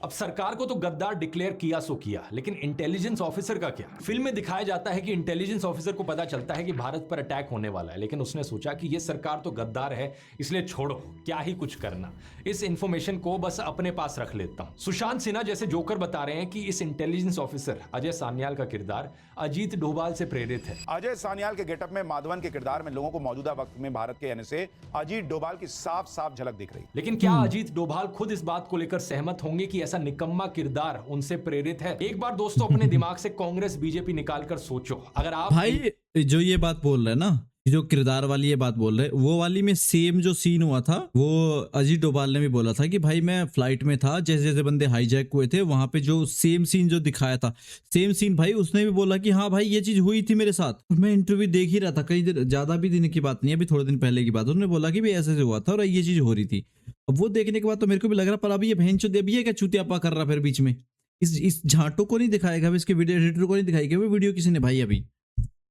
B: अब सरकार को तो गद्दार डिक्लेयर किया सो किया, लेकिन इंटेलिजेंस ऑफिसर का क्या? फिल्म में दिखाया जाता है कि इंटेलिजेंस ऑफिसर को पता चलता है कि भारत पर अटैक होने वाला है, लेकिन उसने सोचा कि ये सरकार तो गद्दार है, इसलिए छोड़ो, क्या ही कुछ करना, इस इंफॉर्मेशन को बस अपने पास रख लेता हूं। सुशांत सिन्हा जैसे जोकर बता रहे हैं कि इस इंटेलिजेंस ऑफिसर अजय सान्याल का किरदार अजीत डोभाल से प्रेरित है।
J: अजय सान्याल के गेटअप में माधवन के किरदार में लोगों को मौजूदा वक्त में भारत के एनएसए अजीत डोभाल की साफ साफ झलक दिख रही।
B: लेकिन क्या अजीत डोभाल खुद इस बात को लेकर सहमत होंगे कि ऐसा निकम्मा किरदार उनसे प्रेरित है? एक बार दोस्तों अपने दिमाग से कांग्रेस बीजेपी निकालकर सोचो, अगर आप
A: भाई जो ये बात बोल रहे हैं ना, जो किरदार वाली ये बात बोल रहे, वो वाली में सेम जो सीन हुआ था, वो अजीत डोभाल ने भी बोला था कि भाई मैं फ्लाइट में था, जैसे जैसे बंदे हाईजैक हुए थे वहां पे जो सेम सीन जो दिखाया था, सेम सीन भाई उसने भी बोला कि हाँ भाई ये चीज हुई थी मेरे साथ। मैं इंटरव्यू देख ही रहा था, कई दिन, ज्यादा भी दिन की बात नहीं है, अभी थोड़े दिन पहले की बात, उन्होंने बोला कि भाई ऐसे हुआ था और ये चीज हो रही थी। अब वो देखने के बाद तो मेरे को भी लग रहा, पर अभी ये बहन चो देवी है क्या चुतियापा कर रहा फिर बीच में, इस झांटो को नहीं दिखाएगा, इसके वीडियो एडिटर को नहीं दिखाएगा वो वीडियो किसी ने भाई अभी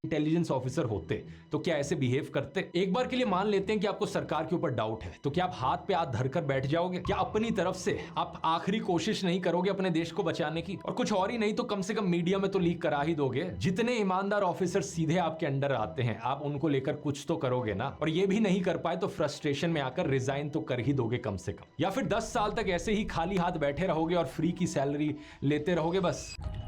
B: इंटेलिजेंस ऑफिसर होते तो क्या ऐसे बिहेव करते? एक बार के लिए मान लेते हैं कि आपको सरकार के ऊपर डाउट है, तो क्या आप हाथ पे हाथ धरकर बैठ जाओगे? क्या अपनी तरफ से आप आखिरी कोशिश नहीं करोगे अपने देश को बचाने की? और कुछ और ही नहीं तो कम से कम मीडिया में तो लीक करा ही दोगे। जितने ईमानदार ऑफिसर सीधे आपके अंडर आते हैं, आप उनको लेकर कुछ तो करोगे ना। और ये भी नहीं कर पाए तो फ्रस्ट्रेशन में आकर रिजाइन तो कर ही दोगे कम से कम। या फिर 10 साल तक ऐसे ही खाली हाथ बैठे रहोगे और फ्री की सैलरी लेते रहोगे बस।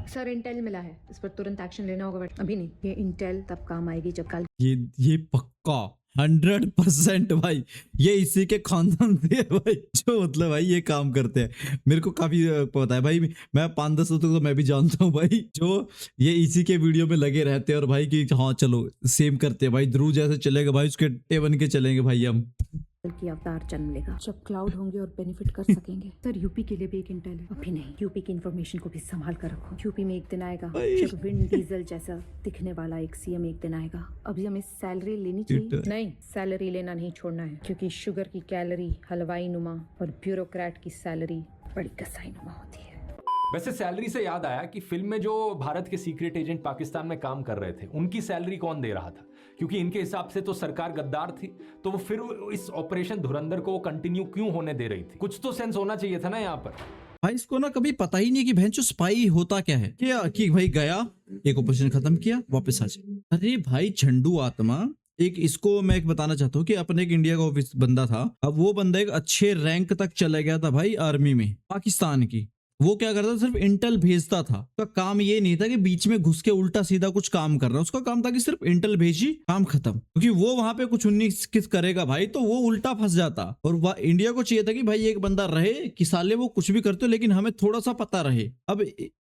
K: सर इंटेल मिला है, इस पर तुरंत एक्शन लेना होगा, बट अभी नहीं। ये इंटेल तब काम आएगी जब कल
A: ये पक्का 100% भाई ये इसी के खानदान से है भाई, जो मतलब भाई ये काम करते हैं। मेरे को काफी पता है भाई, मैं 5-10 तक तो मैं भी जानता हूँ भाई, जो ये इसी के वीडियो में लगे रहते हैं और भाई कि हाँ चलो सेम करते हैं भाई। ध्रुव जैसे चलेगा भाई उसके टेबन के चलेंगे भाई हम।
K: की अवतार जन्म लेगा जब क्लाउड होंगे और बेनिफिट कर सकेंगे। सर यूपी के लिए भी एक इंटेल है, अभी नहीं। यूपी की इन्फॉर्मेशन को भी संभाल कर रखो। यूपी में एक दिन आएगा जब विन डीजल जैसा दिखने वाला एक सीएम एक दिन आएगा। अभी हमें सैलरी लेनी चाहिए, नहीं सैलरी लेना नहीं छोड़ना है, क्योंकि शुगर की कैलोरी हलवाई नुमा और ब्यूरोक्रेट की सैलरी बड़ी कसाई नुमा होती है।
B: वैसे सैलरी से याद आया कि फिल्म में जो भारत के सीक्रेट एजेंट पाकिस्तान में काम कर रहे थे, उनकी सैलरी कौन दे रहा था? क्योंकि इनके हिसाब से तो सरकार गद्दार थी, तो वो फिर इस ऑपरेशन धुरंधर को कंटिन्यू क्यों होने दे रही थी? कुछ तो सेंस होना चाहिए था ना यहाँ पर।
A: भाई इसको ना कभी पता ही नहीं कि भैंचो स्पाई होता क्या है, क्या कि भाई गया एक ऑपरेशन खत्म किया वापस आ जाए। अरे भाई झंडू आत्मा, एक इसको मैं एक बताना चाहता हूँ कि अपने एक इंडिया का ऑफिस बंदा था, अब वो बंदा एक अच्छे रैंक तक चला गया था भाई आर्मी में पाकिस्तान की। वो क्या करता था, सिर्फ इंटेल भेजता था। उसका काम ये नहीं था कि बीच में घुस के उल्टा सीधा कुछ काम कर रहा है, उसका काम था कि सिर्फ इंटेल भेजी, काम खत्म। क्योंकि वो वहां पे कुछ 19 किस करेगा भाई तो वो उल्टा फंस जाता। और इंडिया को चाहिए था कि भाई एक बंदा रहे कि साले वो कुछ भी करते हो लेकिन हमें थोड़ा सा पता रहे। अब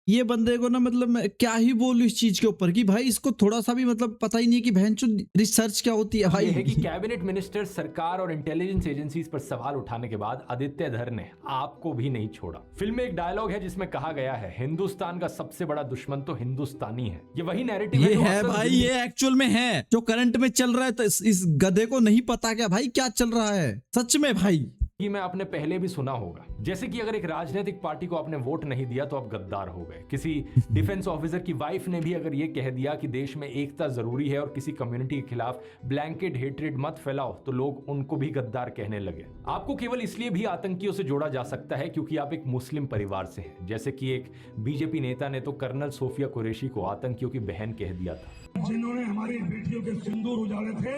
A: ये बंदे को ना मतलब मैं क्या ही बोलूं इस चीज के ऊपर कि भाई इसको थोड़ा सा भी मतलब पता ही नहीं है कि भैंचो रिसर्च क्या होती है भाई।
B: ये है कि कैबिनेट मिनिस्टर, सरकार और इंटेलिजेंस एजेंसीज पर सवाल उठाने के बाद आदित्य धर ने आपको भी नहीं छोड़ा। फिल्म में एक डायलॉग है जिसमें कहा गया है, हिंदुस्तान का सबसे बड़ा दुश्मन तो हिंदुस्तानी है। ये वही नैरेटिव
A: है भाई, ये एक्चुअल में है जो करंट में चल रहा है। तो इस गधे को नहीं पता क्या भाई क्या चल रहा है सच में भाई।
B: कि मैं आपने पहले भी सुना होगा, जैसे कि अगर एक राजनीतिक पार्टी को आपने वोट नहीं दिया तो आप गद्दार हो गए। किसी डिफेंस ऑफिसर की वाइफ ने भी अगर ये कह दिया कि देश में एकता जरूरी है और किसी कम्युनिटी के खिलाफ ब्लैंकेट हेट्रेड मत फैलाओ, तो लोग उनको भी गद्दार कहने लगे। आपको केवल इसलिए भी आतंकियों से जोड़ा जा सकता है क्योंकि आप एक मुस्लिम परिवार से हैं। जैसे कि एक बीजेपी नेता ने तो कर्नल सोफिया कुरैशी को आतंकियों की बहन कह दिया था।
L: जिन्होंने हमारी बेटियों के सिंदूर उजाड़े थे,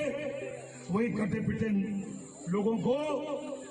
L: वही कटे पिटे लोगों को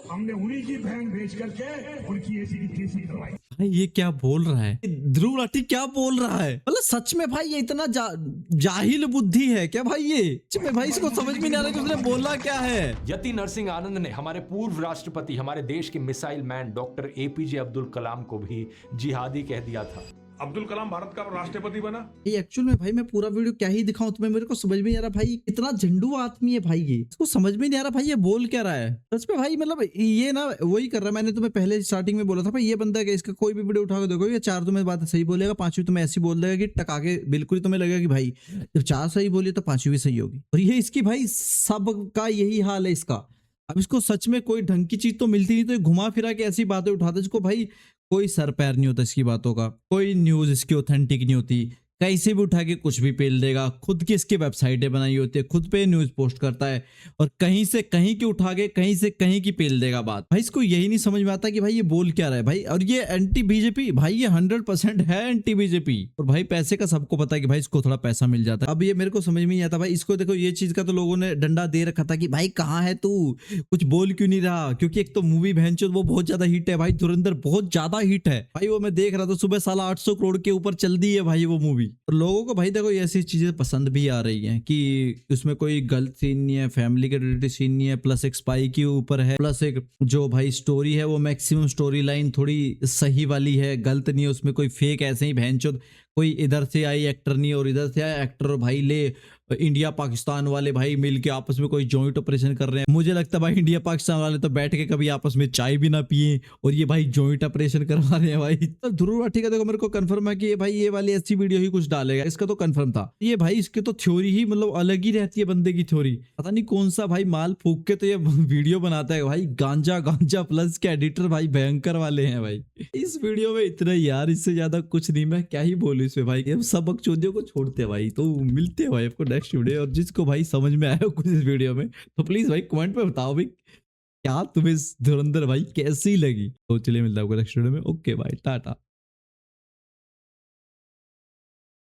L: हमने उन्हीं की बहन भेज करके उनकी ऐसी की तैसी करवाई।
A: भाई ये क्या बोल रहा है ध्रुव राठी, क्या बोल रहा है? मतलब सच में भाई ये इतना जाहिल बुद्धि है क्या भाई? ये भाई इसको समझ में नहीं आ रहा कि उसने बोला क्या है।
B: यति नरसिंह आनंद ने हमारे पूर्व राष्ट्रपति, हमारे देश के missile man doctor APJ Abdul Kalam को भी जिहादी कह दिया था।
L: अब्दुल कलाम भारत का राष्ट्रपति बना।
A: ये एक्चुअल में भाई मैं पूरा वीडियो क्या ही दिखाऊं तुम्हें, मेरे को समझ में नहीं आ रहा भाई इतना झंडू आदमी है भाई। ये इसको समझ में नहीं आ रहा भाई ये बोल क्या रहा है सच में भाई। मतलब ये ना वही कर रहा है, मैंने तुम्हें पहले स्टार्टिंग में बोला था भाई ये बंदा है, इसका कोई भी वीडियो उठा के देखो ये 4 तुम्हें बात सही बोलेगा, 5वीं तुम्हें ऐसी बोल देगा कि टका के बिल्कुल ही तुम्हें लगेगा कि भाई जब 4 सही बोली तो 5वीं भी सही होगी। और ये इसकी भाई सबका यही हाल है इसका। अब इसको सच में कोई ढंग की चीज तो मिलती नहीं तो घुमा फिरा के ऐसी बातें उठाते जिसको भाई कोई सर पैर नहीं होता इसकी बातों का, कोई न्यूज इसकी ऑथेंटिक नहीं होती, कहीं से भी उठा के कुछ भी पेल देगा। खुद की इसकी वेबसाइटें बनाई होती है, खुद पे न्यूज पोस्ट करता है और कहीं से कहीं की उठा के कहीं से कहीं की पेल देगा बात। भाई इसको यही नहीं समझ में आता कि भाई ये बोल क्या रहा है भाई। और ये एंटी बीजेपी भाई, ये 100% है एंटी बीजेपी। और भाई पैसे का सबको पता है कि भाई इसको थोड़ा पैसा मिल जाता है। अब ये मेरे को समझ में नहीं आता भाई। इसको देखो ये चीज का तो लोगों ने डंडा दे रखा था कि भाई कहाँ है तू, कुछ बोल क्यों नहीं रहा, क्योंकि एक तो मूवी भैंचोद वो बहुत ज्यादा हिट है भाई, धुरंधर बहुत ज्यादा हिट है भाई। वो मैं देख रहा था सुबह 850 करोड़ के ऊपर चल दी है भाई वो मूवी। और लोगों को भाई देखो ऐसी चीजें पसंद भी आ रही हैं कि उसमें कोई गलत सीन नहीं है, फैमिली के रिलेटेड सीन नहीं है, प्लस एक स्पाई के ऊपर है, प्लस एक जो भाई स्टोरी है वो मैक्सिमम स्टोरी लाइन थोड़ी सही वाली है, गलत नहीं है उसमें कोई फेक ऐसे ही भैंचोद कोई इधर से आई एक्टर नहीं और इधर से आया एक्टर भाई ले इंडिया पाकिस्तान वाले भाई मिलके आपस में कोई जॉइंट ऑपरेशन कर रहे हैं। मुझे लगता है भाई इंडिया पाकिस्तान वाले तो बैठ के कभी आपस में चाय भी ना पिए और ये भाई जॉइंट ऑपरेशन करवा रहे हैं भाई। तो ध्रुव राठी का देखो मेरे को कंफर्म है कि ये भाई ये वाली ऐसी वीडियो ही कुछ डालेगा, इसका तो कंफर्म था। ये भाई इसके तो थ्योरी ही मतलब अलग ही रहती है बंदे की थ्योरी, पता नहीं कौन सा भाई माल फूक के तो ये वीडियो बनाता है भाई। गांजा गांजा प्लस के एडिटर भाई भयंकर वाले हैं भाई। इस वीडियो में इतना यार, इससे ज्यादा कुछ नहीं, मैं क्या ही बोलूं पुलिस में भाई, हम सब बकचोदियों को छोड़ते हैं भाई। तो मिलते हैं भाई आपको नेक्स्ट वीडियो, और जिसको भाई समझ में आया कुछ इस वीडियो में तो प्लीज भाई कमेंट में बताओ भाई क्या तुम्हें धुरंधर भाई कैसी लगी। तो चलिए मिलता है आपको नेक्स्ट वीडियो में। ओके भाई, टाटा।